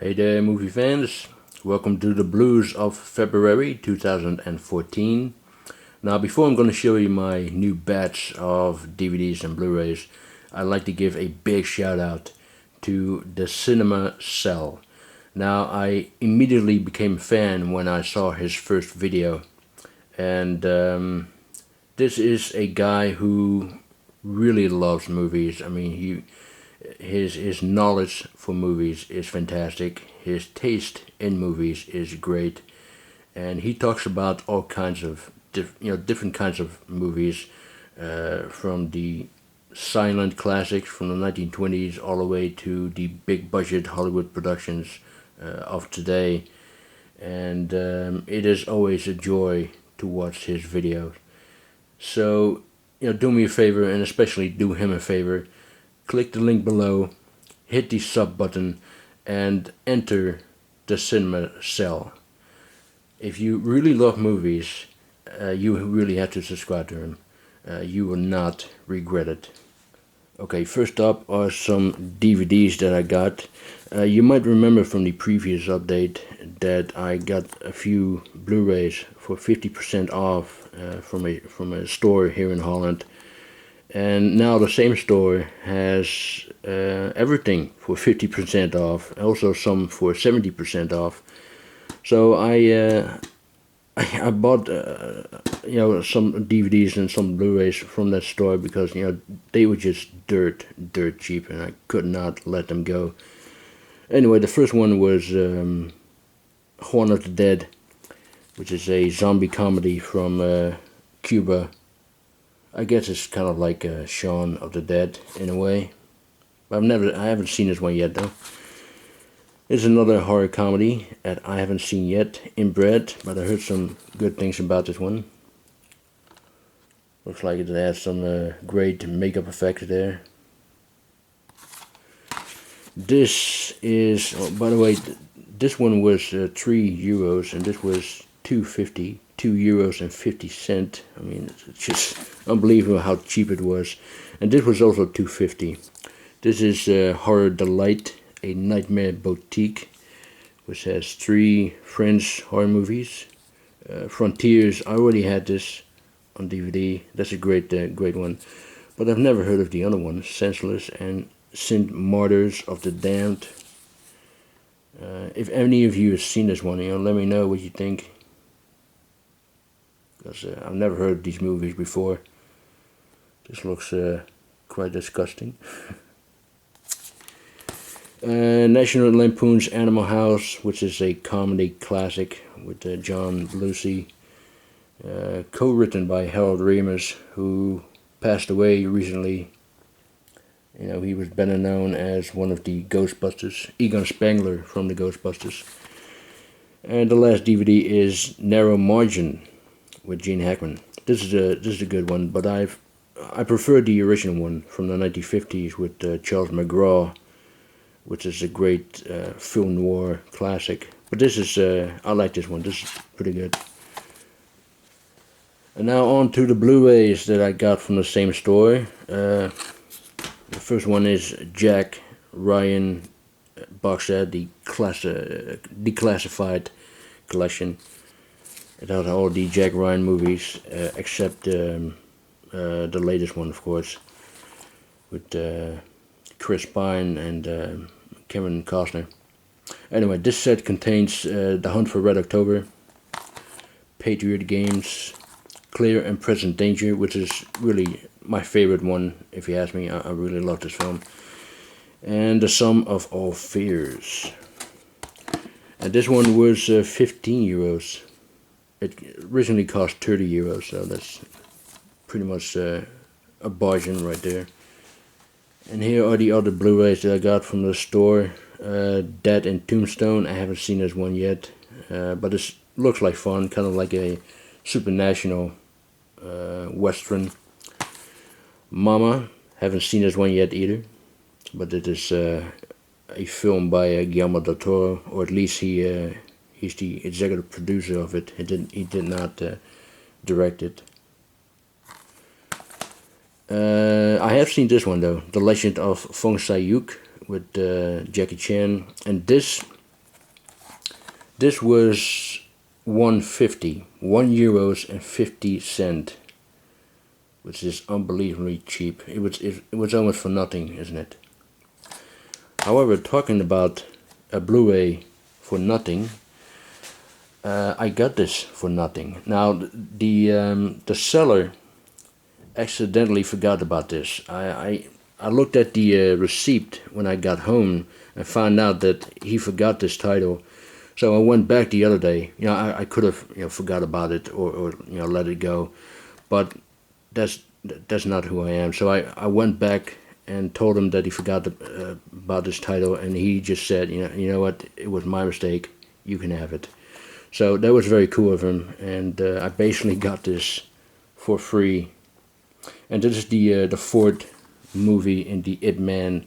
Hey there, movie fans. Welcome to the blues of February 2014. Now, before I'm going to show you my new batch of DVDs and Blu-rays, I'd like to give a big shout out to the Cinema Cell. Now, I immediately became a fan when I saw his first video, and this is a guy who really loves movies. I mean, his knowledge for movies is fantastic. His taste in movies is great, and he talks about all kinds of different kinds of movies, from the silent classics from the 1920s all the way to the big budget Hollywood productions of today. And it is always a joy to watch his videos. So, do me a favor, and especially do him a favor. Click the link below, hit the sub button, and enter the Cinema Cell. If you really love movies, you really have to subscribe to him. You will not regret it. Okay, first up are some DVDs that I got. You might remember from the previous update that I got a few Blu-rays for 50% off from a store here in Holland. And now the same store has everything for 50% off, also some for 70% off. So I bought some DVDs and some Blu-rays from that store because they were just dirt cheap, and I could not let them go. Anyway, the first one was Shaun of the Dead, which is a zombie comedy from Cuba. I guess it's kind of like Shaun of the Dead in a way. I haven't seen this one yet though. It's another horror comedy that I haven't seen yet, Inbred, but I heard some good things about this one. Looks like it has some great makeup effects there. This is, oh, by the way, this one was €3, and this was €2.50. €2.50. I mean, it's just unbelievable how cheap it was. And this was also €2.50. This is Horror Delight, a Nightmare Boutique, which has 3 French horror movies. Frontiers, I already had this on DVD. That's a great one. But I've never heard of the other one, Senseless and Saint Martyrs of the Damned. If any of you have seen this one, let me know what you think. Because I've never heard of these movies before. This looks quite disgusting. National Lampoon's Animal House, which is a comedy classic with John Belushi, co-written by Harold Ramis, who passed away recently. He was better known as one of the Ghostbusters, Egon Spengler from the Ghostbusters. And the last DVD is Narrow Margin with Gene Hackman. This is a good one, but I prefer the original one from the 1950s with Charles McGraw, which is a great film noir classic. But this is I like this one. This is pretty good. And now on to the Blu-rays that I got from the same store. The first one is Jack Ryan box set, the declassified collection. It has all the Jack Ryan movies, except the latest one, of course, with Chris Pine and Kevin Costner. Anyway, this set contains The Hunt for Red October, Patriot Games, Clear and Present Danger, which is really my favorite one, if you ask me. I really love this film. And The Sum of All Fears. And this one was €15. It originally cost €30, so that's pretty much a bargain right there. And here are the other Blu-rays that I got from the store. Dead and Tombstone, I haven't seen this one yet, but it looks like fun, kind of like a supernatural western. Mama, haven't seen this one yet either, but it is a film by Guillermo del Toro, or at least he's the executive producer of it. He did not direct it. I have seen this one though, The Legend of Fong Sai-yuk with Jackie Chan, and this This was 1.50, €1.50, which is unbelievably cheap. It was almost for nothing, isn't it? However, talking about a Blu-ray for nothing, I got this for nothing. Now the seller accidentally forgot about this. I looked at the receipt when I got home and found out that he forgot this title. So I went back the other day. I could have forgot about it or let it go, but that's not who I am. So I went back and told him that he forgot about this title, and he just said, you know what, it was my mistake. You can have it. So that was very cool of him, and I basically got this for free. And this is the fourth movie in the Ip Man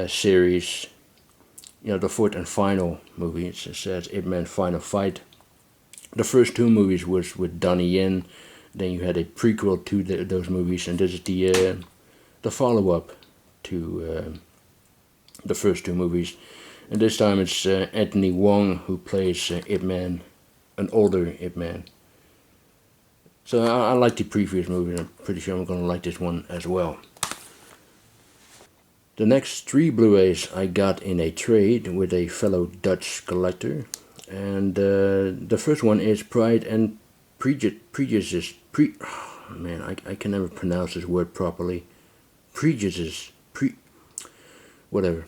series. The fourth and final movie. It says Ip Man Final Fight. The first two movies was with Donnie Yen. Then you had a prequel to those movies, and this is the follow-up to the first two movies. And this time it's Anthony Wong who plays Ip Man, an older Ip Man. So I like the previous movie, and I'm pretty sure I'm going to like this one as well. The next three Blu-rays I got in a trade with a fellow Dutch collector. And the first one is Pride and Prejudice. I can never pronounce this word properly. Prejudice. Whatever.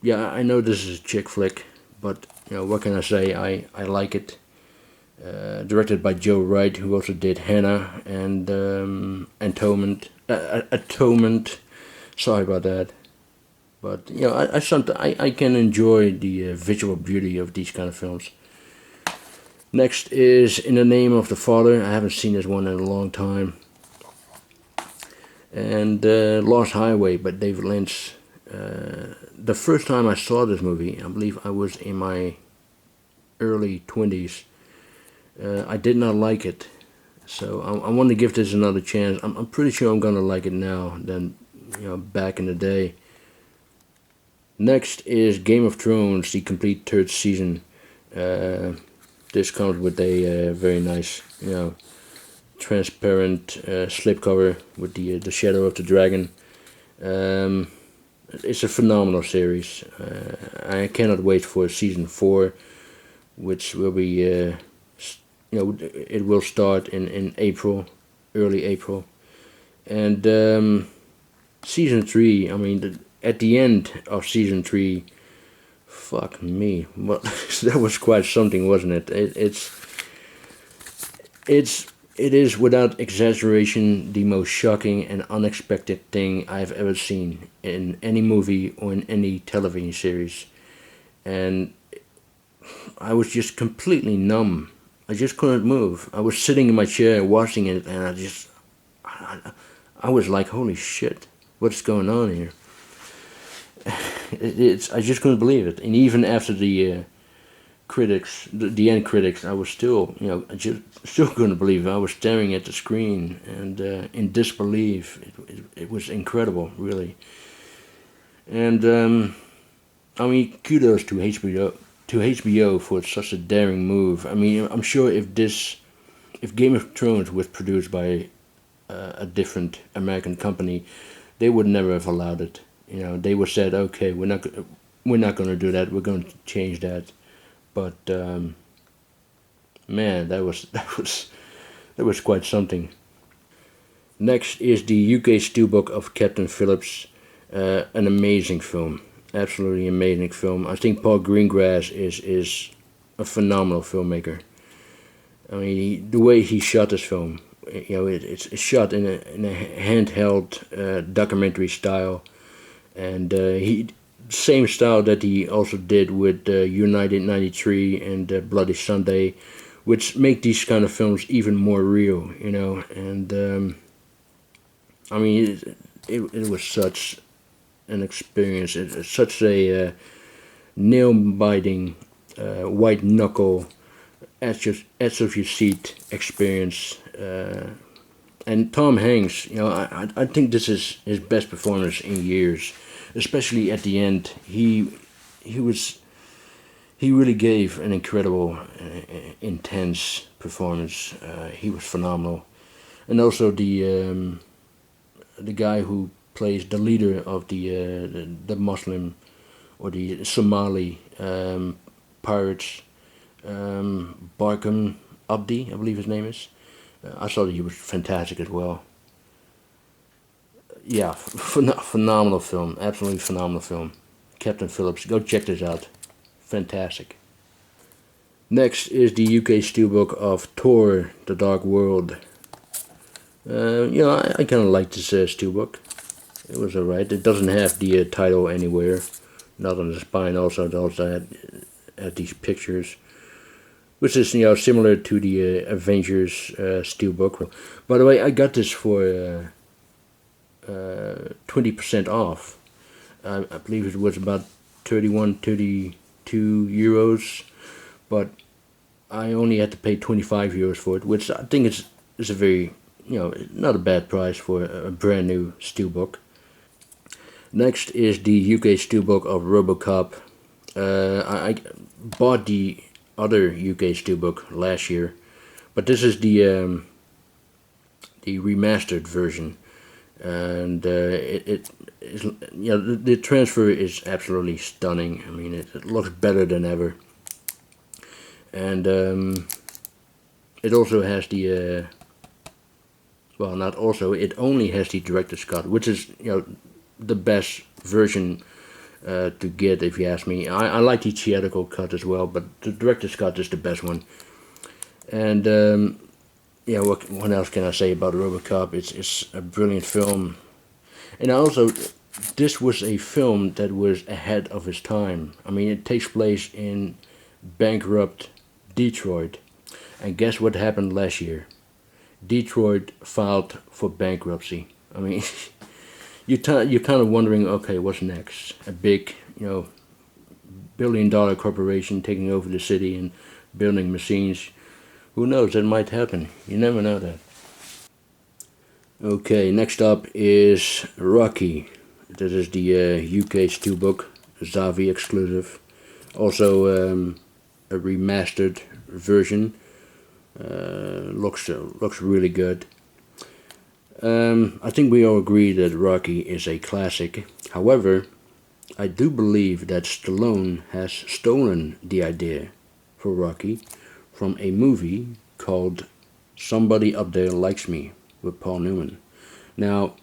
Yeah, I know this is a chick flick, but what can I say? I like it. Directed by Joe Wright, who also did Hannah and Atonement. Sorry about that, but I can enjoy the visual beauty of these kind of films. Next is In the Name of the Father. I haven't seen this one in a long time. And Lost Highway by David Lynch. The first time I saw this movie, I believe I was in my early 20s. I did not like it. So I want to give this another chance. I'm pretty sure I'm gonna like it now than back in the day. Next is Game of Thrones, the complete third season. This comes with a very nice, transparent slipcover with the shadow of the dragon. It's a phenomenal series. I cannot wait for season 4, which will be. It will start in April, early April, and season 3. At the end of season 3, fuck me, well, that was quite something, wasn't it? It is without exaggeration the most shocking and unexpected thing I've ever seen in any movie or in any television series, and I was just completely numb. I just couldn't move. I was sitting in my chair watching it, and I was like, holy shit, what's going on here? I just couldn't believe it. And even after the critics, the end critics, I was still, I just still couldn't believe it. I was staring at the screen and in disbelief. It was incredible, really. And kudos to HBO for such a daring move. I'm sure if Game of Thrones was produced by a different American company, they would never have allowed it. They would have said, okay, we're not going to do that. We're going to change that. But man, that was quite something. Next is the UK Steelbook of Captain Phillips, an amazing film. Absolutely amazing film. I think Paul Greengrass is a phenomenal filmmaker. The way he shot this film, it's shot in a handheld documentary style, and same style that he also did with United 93 and Bloody Sunday, which make these kind of films even more real, and it was such an experience. It's such a nail-biting, white-knuckle, edge-of-your-seat experience. And Tom Hanks, I think this is his best performance in years, especially at the end. He was he really gave an incredible, intense performance. He was phenomenal, and also the guy who plays the leader of the Muslim or the Somali pirates, Barkham Abdi, I believe his name is. I thought he was fantastic as well. Yeah, phenomenal film, absolutely phenomenal film. Captain Phillips, go check this out. Fantastic. Next is the UK steelbook of Thor: The Dark World. I kind of like this steelbook. It was alright. It doesn't have the title anywhere, not on the spine. Also, it also had these pictures, which is similar to the Avengers steelbook. By the way, I got this for 20% off. I believe it was about 32 euros, but I only had to pay 25 euros for it, which I think is a very, not a bad price for a brand new steelbook. Next is the UK steelbook of RoboCop. I bought the other UK steelbook last year, but this is the remastered version, and it is, the transfer is absolutely stunning. I mean, it looks better than ever, and it also has the well, not also, it only has the director's cut, which is the best version to get, if you ask me. I like the theatrical cut as well, but the director's cut is the best one. And what else can I say about RoboCop? It's a brilliant film, and also this was a film that was ahead of its time. I mean, it takes place in bankrupt Detroit, and guess what happened last year? Detroit filed for bankruptcy. I mean, you're kind of wondering, okay, what's next? A big, billion-dollar corporation taking over the city and building machines. Who knows? That might happen. You never know that. Okay, next up is Rocky. This is the UK steelbook, Zavi exclusive. Also a remastered version. Looks really good. I think we all agree that Rocky is a classic. However, I do believe that Stallone has stolen the idea for Rocky from a movie called Somebody Up There Likes Me with Paul Newman. Now,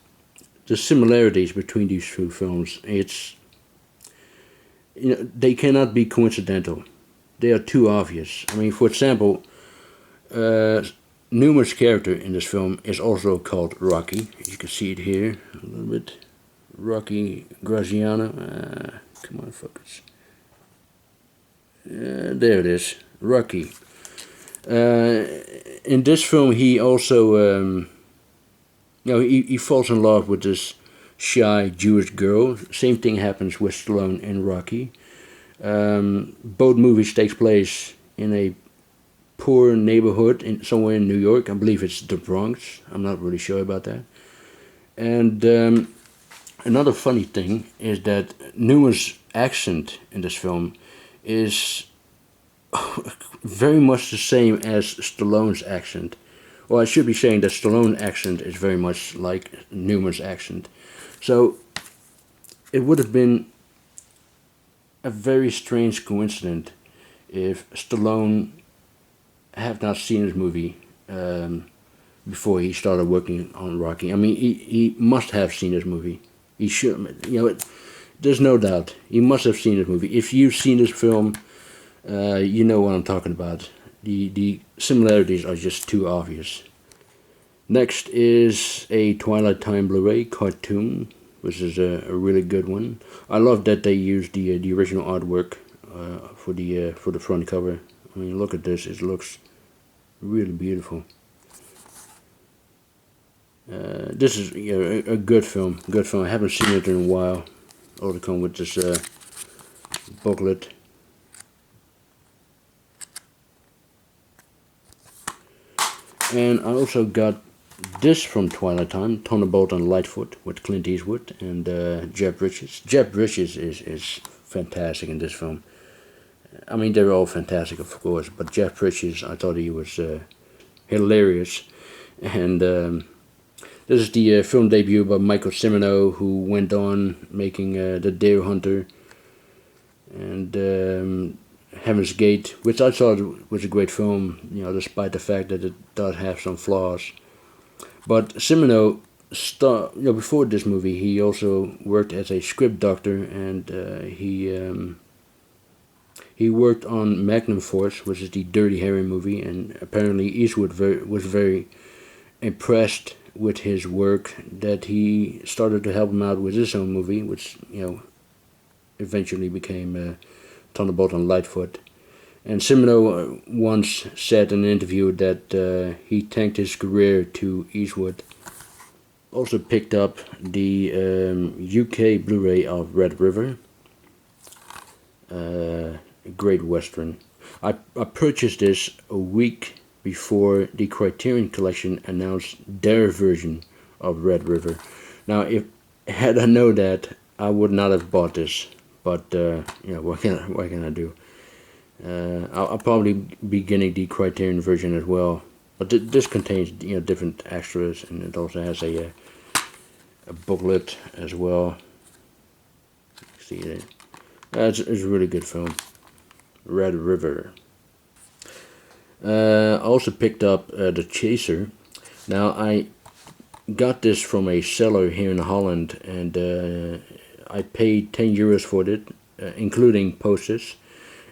the similarities between these two films, they cannot be coincidental. They are too obvious. I mean, for example, Newman's character in this film is also called Rocky. You can see it here a little bit. Rocky Graziano. Come on, focus. There it is. Rocky. In this film, he also, he falls in love with this shy Jewish girl. Same thing happens with Stallone in Rocky. Both movies takes place in a poor neighborhood somewhere in New York. I believe it's the Bronx. I'm not really sure about that. And another funny thing is that Newman's accent in this film is very much the same as Stallone's accent. Well, I should be saying that Stallone's accent is very much like Newman's accent. So it would have been a very strange coincidence if Stallone have not seen this movie before he started working on Rocky. I mean, he must have seen this movie. He should, there's no doubt. He must have seen this movie. If you've seen this film, you know what I'm talking about. The similarities are just too obvious. Next is a Twilight Time Blu-ray cartoon, which is a really good one. I love that they used the original artwork for the front cover. I mean, look at this. It looks really beautiful. This is a good film. Good film. I haven't seen it in a while. Also come with this booklet. And I also got this from Twilight Time, Thunderbolt and Lightfoot with Clint Eastwood and Jeff Bridges. Jeff Bridges is fantastic in this film. I mean, they're all fantastic, of course, but Jeff Bridges, I thought he was hilarious. And this is the film debut by Michael Cimino, who went on making The Deer Hunter and Heaven's Gate, which I thought was a great film, despite the fact that it does have some flaws. But Cimino, before this movie, he also worked as a script doctor, and he worked on Magnum Force, which is the Dirty Harry movie, and apparently Eastwood was very impressed with his work, that he started to help him out with his own movie, which eventually became Thunderbolt and Lightfoot. And Cimino once said in an interview that he thanked his career to Eastwood. Also picked up the UK Blu-ray of Red River, a great western. I purchased this a week before the Criterion Collection announced their version of Red River. Now, if had I known that, I would not have bought this. But what can I do? I'll probably be getting the Criterion version as well. But this contains different extras, and it also has a booklet as well. See it. It's a really good film. Red River. I also picked up The Chaser. Now, I got this from a seller here in Holland, and I paid €10 for it, including postage.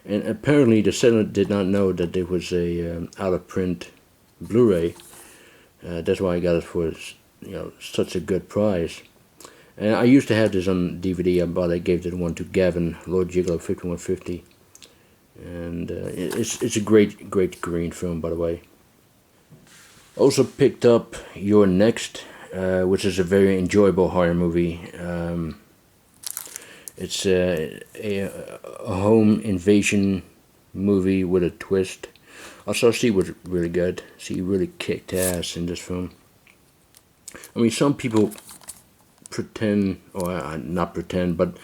And apparently the seller did not know that it was a out-of-print Blu-ray. That's why I got it for such a good price. And I used to have this on DVD, but I gave that one to Gavin, Lord Gigolo 5150. And it's a great green film, by the way. Also picked up You're Next, which is a very enjoyable horror movie. It's a home invasion movie with a twist. Also, she was really good. She really kicked ass in this film. I mean, some people pretend, or not pretend, but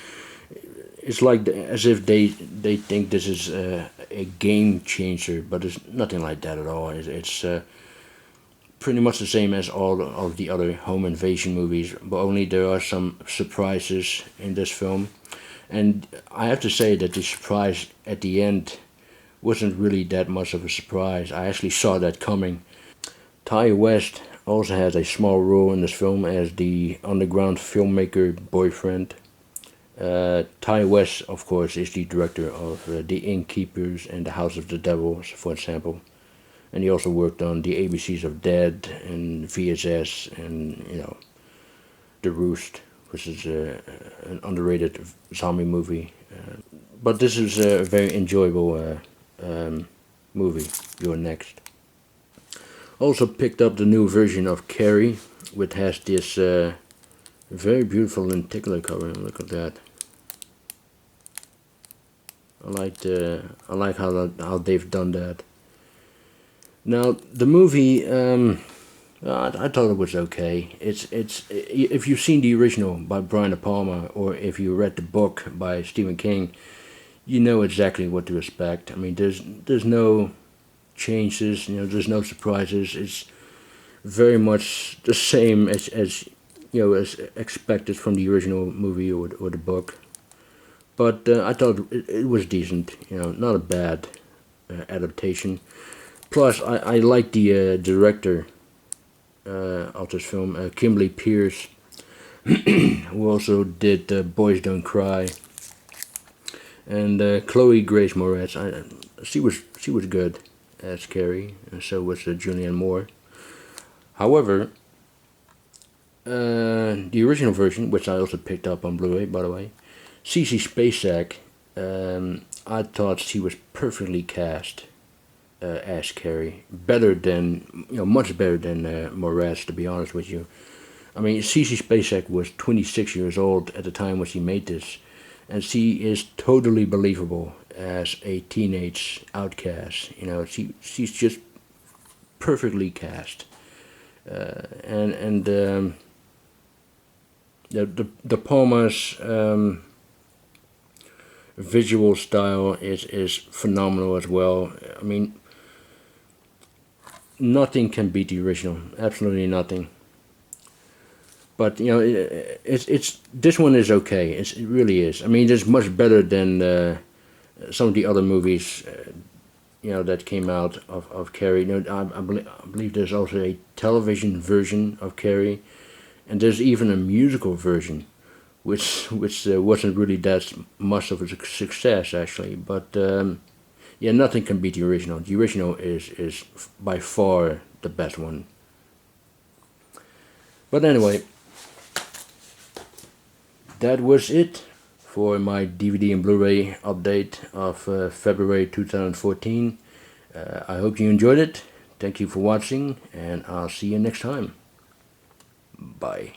it's like as if they think this is a game changer, but it's nothing like that at all. It's pretty much the same as all of the other home invasion movies, but only there are some surprises in this film. And I have to say that the surprise at the end wasn't really that much of a surprise. I actually saw that coming. Ty West also has a small role in this film as the underground filmmaker boyfriend. Ty West, of course, is the director of The Innkeepers and The House of the Devils, for example. And he also worked on The ABCs of Dead and VSS and, The Roost, which is an underrated zombie movie. But this is a very enjoyable movie, You're Next. Also picked up the new version of Carrie, which has this very beautiful lenticular cover. Look at that. I like how they've done that. Now the movie, I thought it was okay. It's if you've seen the original by Brian De Palma, or if you read the book by Stephen King, you know exactly what to expect. I mean, there's no changes, there's no surprises. It's very much the same as as expected from the original movie or the book. But I thought it was decent, not a bad adaptation. Plus, I like the director of this film, Kimberly Pierce, who also did Boys Don't Cry, and Chloe Grace Moretz. She was good as Carrie, and so was Julianne Moore. However, the original version, which I also picked up on Blu-ray, by the way, Cece Spacek, I thought she was perfectly cast as Carrie. Better than, much better than Moretz, to be honest with you. I mean, Cece Spacek was 26 years old at the time when she made this, and she is totally believable as a teenage outcast. She's just perfectly cast. The Palmas visual style is phenomenal as well. I mean, nothing can beat the original. Absolutely nothing. But you know, it's this one is okay. It really is. I mean, it's much better than some of the other movies, you know, that came out of Carrie. You know, I believe there's also a television version of Carrie, and there's even a musical version, which wasn't really that much of a success actually. But yeah, nothing can beat the original. The original is by far the best one. But anyway, that was it for my DVD and Blu-ray update of February 2014. I hope you enjoyed it. Thank you for watching, and I'll see you next time. Bye.